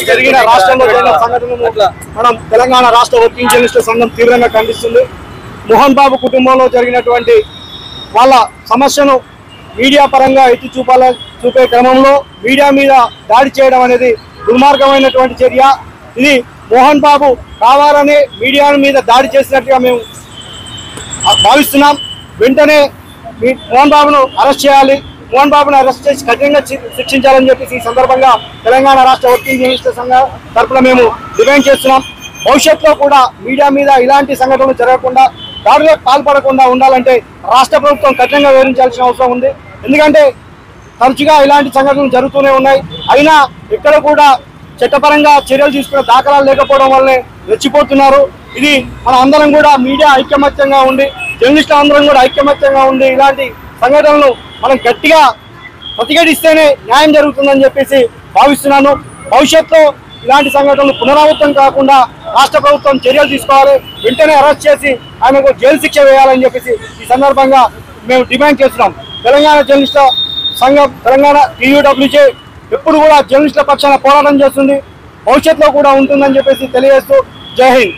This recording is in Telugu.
జరిగిన రాష్ట్రంలో జరిగిన సంఘటనలు మనం తెలంగాణ రాష్ట్ర వర్కింగ్ జర్నలిస్టుల సంఘం తీవ్రంగా ఖండిస్తుంది. మోహన్ బాబు కుటుంబంలో జరిగినటువంటి వాళ్ళ సమస్యను మీడియా పరంగా ఎత్తి చూపే క్రమంలో మీడియా మీద దాడి చేయడం అనేది దుర్మార్గమైనటువంటి చర్య. ఇది మోహన్ బాబు కావాలనే మీడియా మీద దాడి చేసినట్టుగా మేము భావిస్తున్నాం. వెంటనే మోహన్ బాబును అరెస్ట్ చేయాలి, మోహన్ బాబును అరెస్ట్ చేసి కఠినంగా శిక్షించాలని చెప్పేసి ఈ సందర్భంగా తెలంగాణ రాష్ట్ర వర్కింగ్ జర్నలిస్టుల సంఘం తరఫున మేము డిమాండ్ చేస్తున్నాం. భవిష్యత్తులో కూడా మీడియా మీద ఇలాంటి సంఘటనలు జరగకుండా, దాడులకు పాల్పడకుండా ఉండాలంటే రాష్ట్ర ప్రభుత్వం కఠినంగా వివరించాల్సిన అవసరం ఉంది. ఎందుకంటే తరచుగా ఇలాంటి సంఘటనలు జరుగుతూనే ఉన్నాయి. అయినా ఎక్కడ కూడా చట్టపరంగా చర్యలు తీసుకునే దాఖలాలు లేకపోవడం వల్లనే రెచ్చిపోతున్నారు. ఇది మన అందరం కూడా మీడియా ఐకమత్యంగా ఉండి, జర్నలిస్టులు అందరం కూడా ఐకమత్యంగా ఉండి ఇలాంటి సంఘటనలు మనం గట్టిగా ప్రతిఘటిస్తేనే న్యాయం జరుగుతుందని చెప్పేసి భావిస్తున్నాను. భవిష్యత్తులో ఇలాంటి సంఘటనలు పునరావృతం కాకుండా రాష్ట్ర ప్రభుత్వం చర్యలు తీసుకోవాలి, వెంటనే అరెస్ట్ చేసి ఆయనకు జైలు శిక్ష వేయాలని చెప్పేసి ఈ సందర్భంగా మేము డిమాండ్ చేస్తున్నాం. తెలంగాణ జర్నలిస్టుల సంఘం, తెలంగాణ TUWJ ఎప్పుడు కూడా జర్నలిస్టుల పక్షాన పోరాటం చేస్తుంది, భవిష్యత్తులో కూడా ఉంటుందని చెప్పేసి తెలియజేస్తూ జై హింద్.